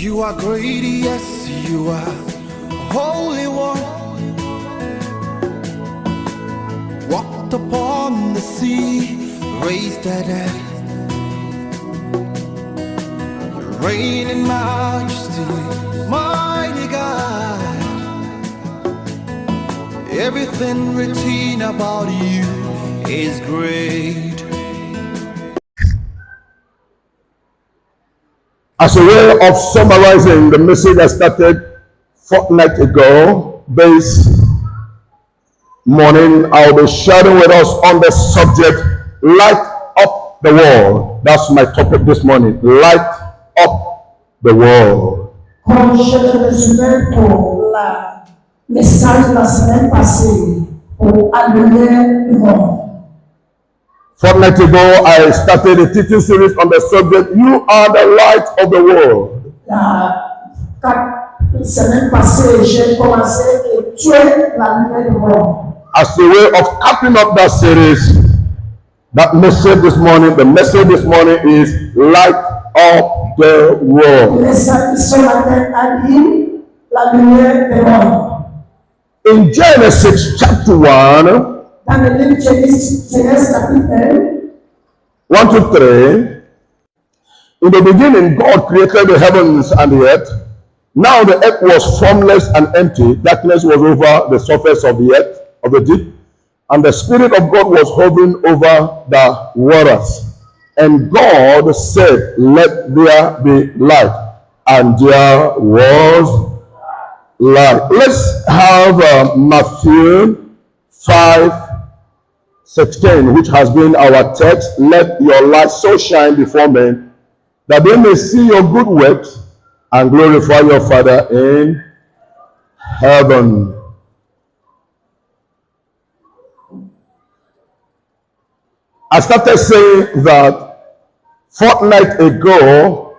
You are great, yes, you are Holy One. Walked upon the sea, raised the dead. You reign in majesty, mighty God. Everything written about you is great. As a way of summarizing the message I started fortnight ago, this morning I'll be sharing with us on the subject, light up the world. That's my topic this morning, light up the world. Comme je te résumais pour la message de la semaine passée, pour allumer le monde. Fortnight ago, I started a teaching series on the subject, you are the light of the world. La semaine passée, j'ai commencé et tu es la lumière du monde. As a way of capping up that series, that message this morning, the message this morning is light up the world. Le message de ce matin a dit la lumière du monde. In Genesis chapter 1, Dans le livre de Genèse chapitre 1 to 3, in the beginning God created the heavens and the earth. Now the earth was formless and empty. Darkness was over the surface of the earth, of the deep, and the Spirit of God was hovering over the waters. And God said, let there be light. And there was light. Let's have Matthew 5:16, which has been our text. Let your light so shine before men that they may see your good works and glorify your Father in heaven. I started saying that fortnight ago,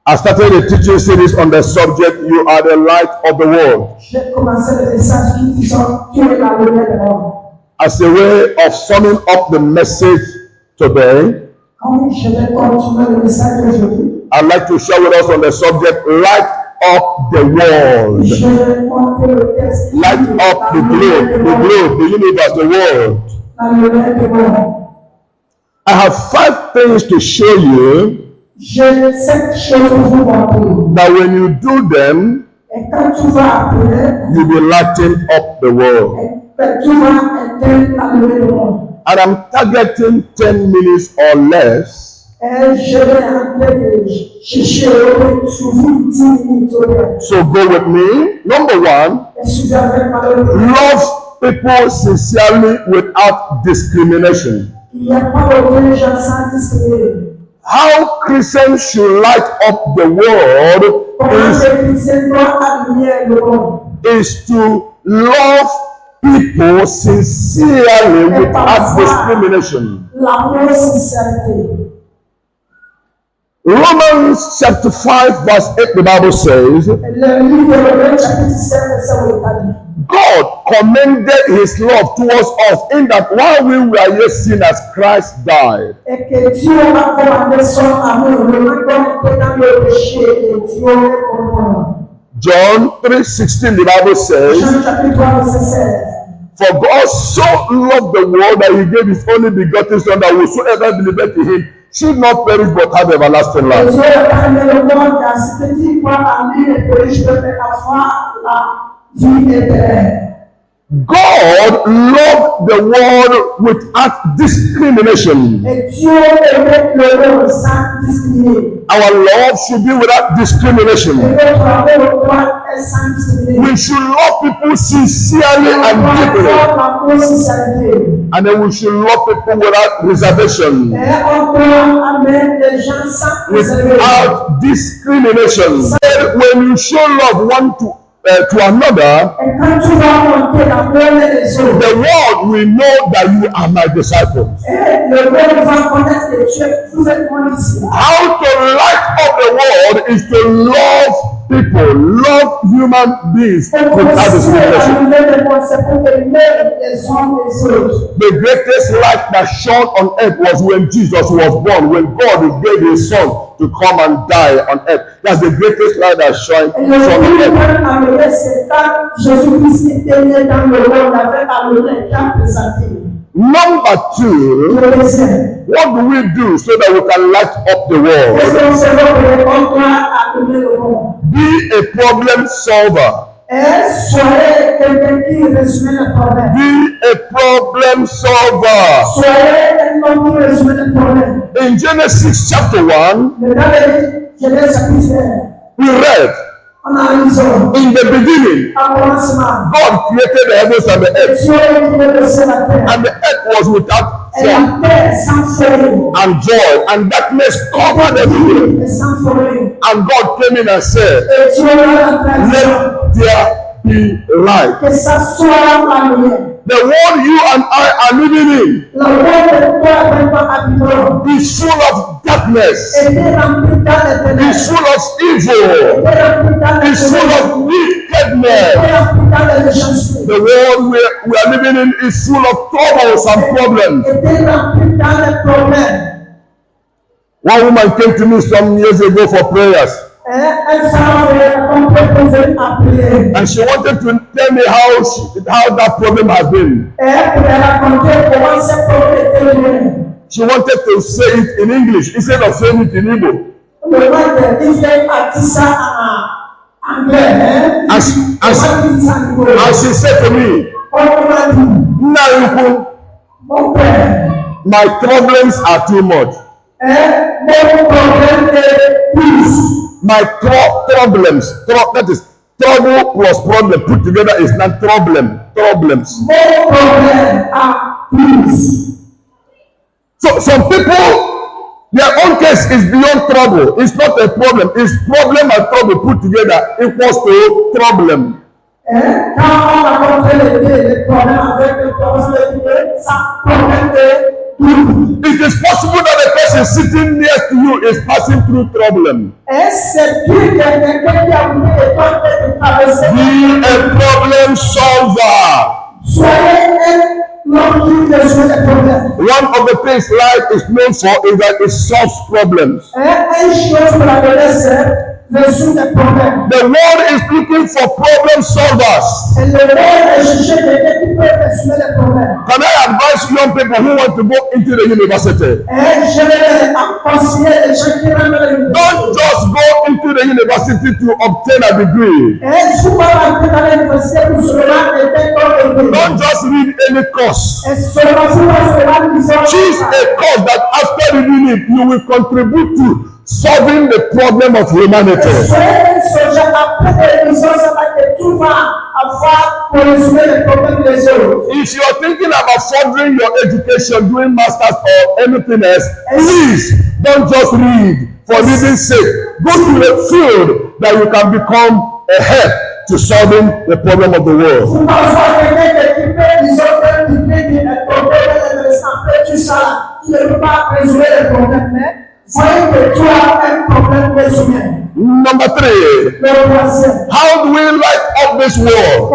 I started a teaching series on the subject, you are the light of the world. As a way of summing up the message today, I'd like to share with us on the subject, light up the world. Light up the globe, the universe, the world. I have 5 things to show you that when you do them, you'll be lighting up the world. And I'm targeting 10 minutes or less. So go with me. Number 1, love people sincerely without discrimination. How Christians should light up the world is to love people sincerely without discrimination. Romans chapter 5 verse 8, the Bible says, God commended his love towards us in that while we were yet sinners, Christ died. John 3:16, the Bible says, for God so loved the world that he gave his only begotten Son, that whosoever believeth in him should not perish but have everlasting life. God loved the world without discrimination. Our love should be without discrimination. We should love people sincerely and deeply. And then we should love people without reservation, without discrimination. When you show love one to another, the world will know that you are my disciples. How to light up the world is to love people love human beings without discrimination. The greatest light that shone on earth was when Jesus was born, when God gave his son to come and die on earth. That's the greatest light that shone on earth. Number two, what do we do so that we can light up the world? Be a problem solver. Be a problem solver. In Genesis chapter 1, we read, in the beginning, God created the heavens and the earth, and the earth was without form and void, and darkness covered everything. And God came in and said, let there be light. The world you and I are living in is full of darkness, is full of evil, is full of wickedness. The world we are living in is full of troubles and problems. One woman came to me some years ago for prayers. And she wanted to tell me how that problem has been. She wanted to say it in English instead of saying it in Igbo. And she said to me, my problems are too much. My problems, that is trouble plus problem put together is not problems. So some people, their own case is beyond trouble. It's not a problem. It's problem and trouble put together equals to problem. It is possible that the person sitting next to you is passing through problem. Be a problem solver. One of the things life is known for is that it solves problems. The world is looking for problem solvers. Can I advise young people who want to go into the university? Don't just go into the university to obtain a degree. Don't just read any course. Choose a course that after reading it, you will contribute to solving the problem of humanity. If you are thinking about furthering your education, doing masters or anything else, please don't just read for reading's sake. Go to a field that you can become a help to solving the problem of the world. Number 3, how do we light up this world?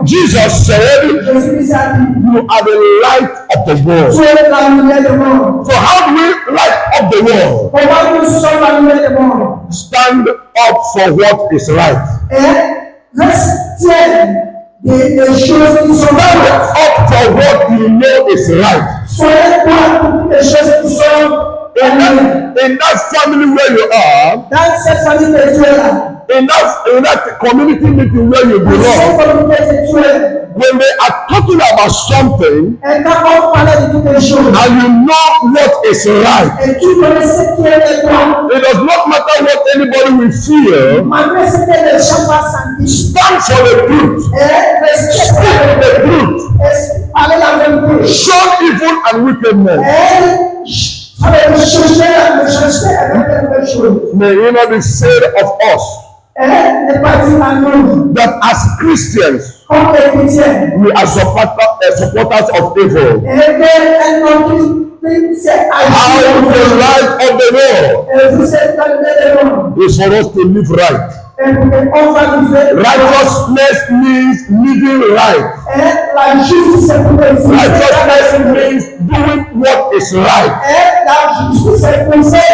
Jesus said, you are the light of the world. So how do we light up the world? Stand up for what is right. Stand up for what you know is right. In that family where you are, in that community meeting where you belong, when they are talking about something and you know what is right, it does not matter what anybody will feel. Stand for the truth. Speak the truth. Shun evil and wickedness. May it not be said of us that as Christians we are supporters of evil. How the light of the world is for us to live right. Righteousness means living right. Righteousness means doing what is right.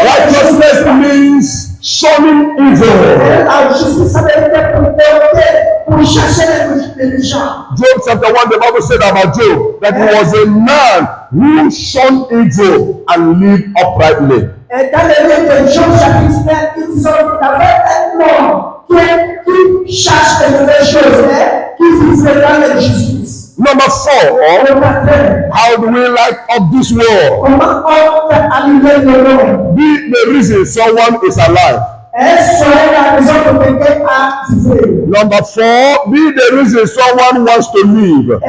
Righteousness means shunning evil. Job chapter 1, the Bible said about Job that he was a man who shunned evil and lived uprightly. Dans le livre de Job chapitre 1, il dit qui cherche les nouvelles choses, qui vivent dans la justice. Number 4, how do we like of this world? Be the reason someone is alive. Number 4, be the reason someone wants to live.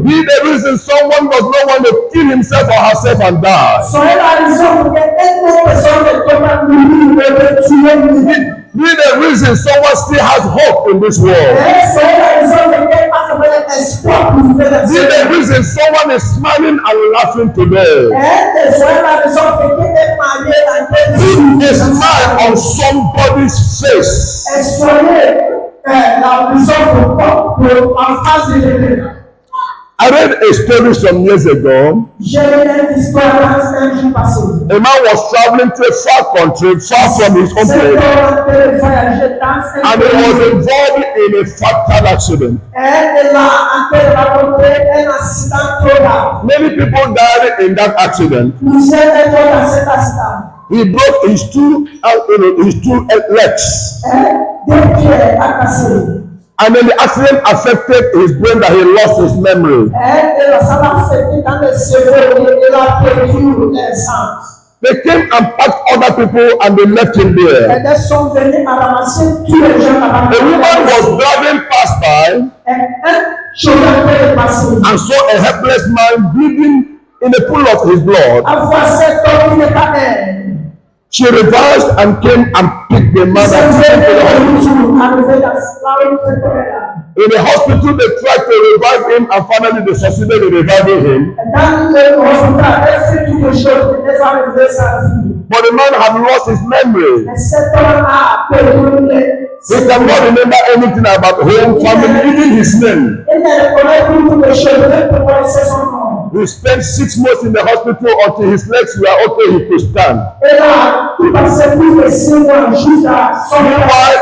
Be the reason someone does not want to kill himself or herself and die. Be the reason someone still has hope in this world. Be the reason someone is smiling and laughing today. Put a smile on somebody's face. I read a story some years ago. A man was traveling to a far country, far from his own place, and he was involved in a fatal accident. Many people died in that accident. He broke his two legs. And then the accident affected his brain that he lost his memory. They came and packed other people and they left him there. A woman was driving past by and saw a helpless man bleeding in a pool of his blood. She reversed and came and picked the man and took him to the hospital. In the hospital, they tried to revive him and finally they succeeded in reviving him. But the man had lost his memory. He cannot remember anything about home, family, even his name. He spent 6 months in the hospital until his legs were okay, he could stand. Meanwhile,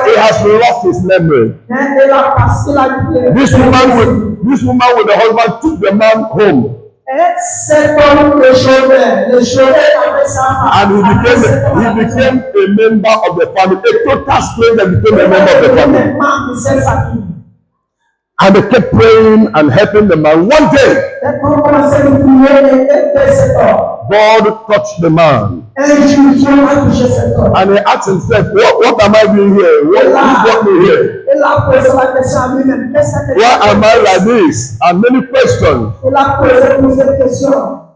he has lost his memory. This woman with the husband took the man home. And he became a member of the family. A total stranger became a member of the family. And they kept praying and helping the man. One day, God touched the man. And he asked himself, what am I doing here? What brought me here? Why am I like this? And many questions.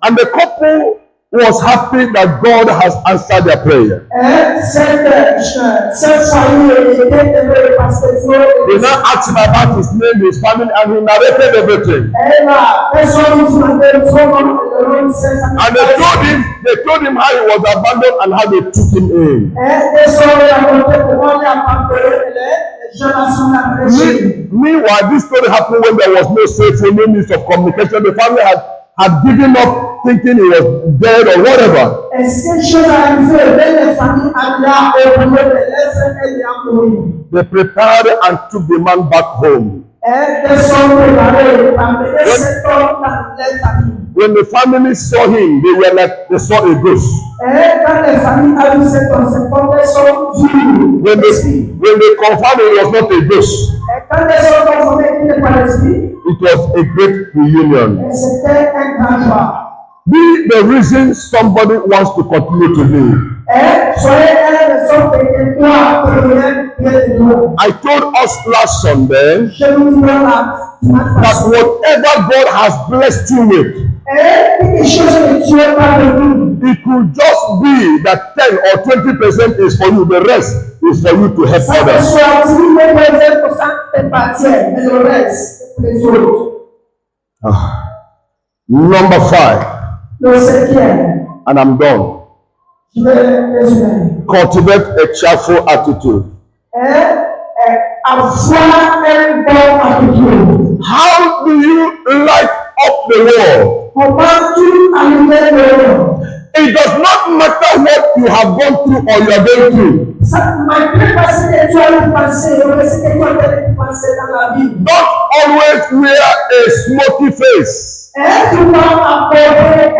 And the couple was happy that God has answered their prayer. They now asked him about his name, his family, and he narrated everything. And they told him how he was abandoned and how they took him in. Meanwhile, this story happened when there was no cell phone, no means of communication. The family had given up thinking he was dead or whatever. They prepared and took the man back home. When the family saw him, they were like they saw a ghost. When they confirmed it was not a ghost, it was a great reunion. Be the reason somebody wants to continue to live. I told us last Sunday that whatever God has blessed you with, it could just be that 10 or 20% is for you, the rest is for you to help others. Number 5, Le cinquième, and I'm done. je vais résumer. Cultivate a cheerful attitude. Avoir un bon attitude. How do you light up the world? Comment tu allumes le monde? It does not matter what you have gone through or you are going through. Ça malgré ce que tu as pensé, ce que tu as pensé dans la vie. Don't always wear a smoky face. Tu dois apporter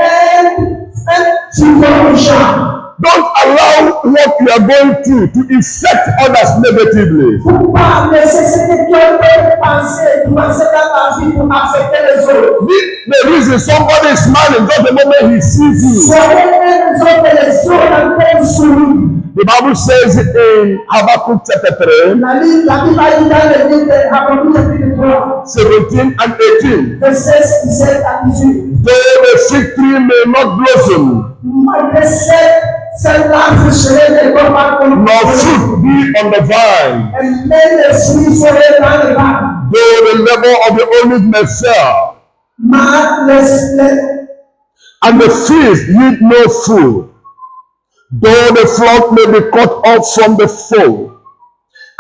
un soutien méchant. Don't allow what you are going through to affect others negatively. Faut pas laisser ce que tu as pensé dans la vie pour affecter les autres. The reason somebody is smiling just the moment he sees you. Soyez les autres les autres sourire. The Bible says in Habakkuk chapter 3, La Bible dit dans le livre de Habakkuk chapitre 3, 17 and 18. versets 17 à 18. Though the fig tree may not blossom, Malgré cette arbre serait des pommes nor fruit be on the vine, et même les fruits seraient dans le vin. though the labor of the olive may fail, and the fields yield no food, though the flock may be cut off from the fold,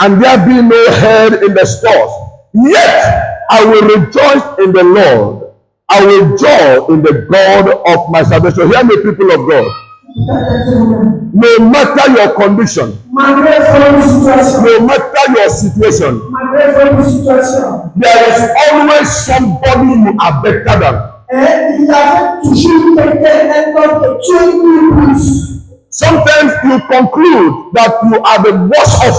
and there be no head in the stores, yet I will rejoice in the Lord. I will joy in the God of my salvation. Hear me, people of God. No matter your condition, no matter your situation, there is always somebody you are better than. Sometimes you conclude that you are the worst of.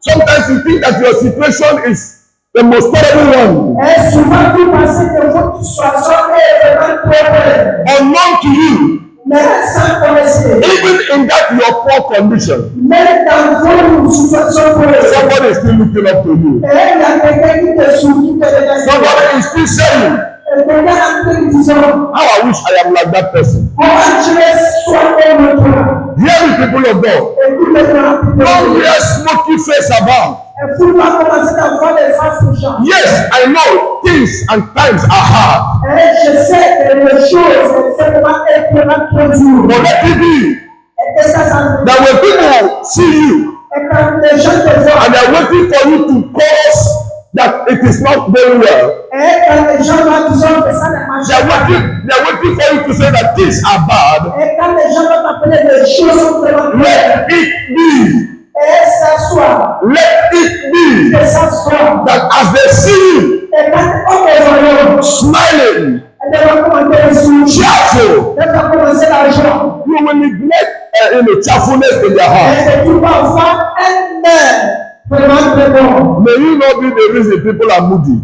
Sometimes you think that your situation is the most terrible one. Unknown to you, even in that your poor condition, somebody is still looking up to you. Somebody is still saying, how I wish I am like that person. Hear me, people of God. Don't wear smoky face about. Yes, I know things and times are hard. But let it be that when people see you and they are waiting for you to cause that it is not very well, they are waiting for you to say that things are bad. Let it be. Let it be that as they see you smiling, cheerful, you will neglect cheerfulness in their heart. May you not be the reason people are moody.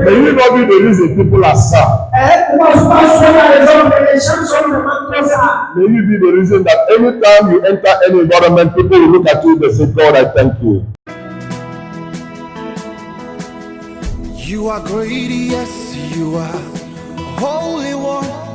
May you not be the reason people are sad. May you be the reason that anytime you enter any environment, people will look at you and say, God, I thank you. You are great, yes, you are Holy One.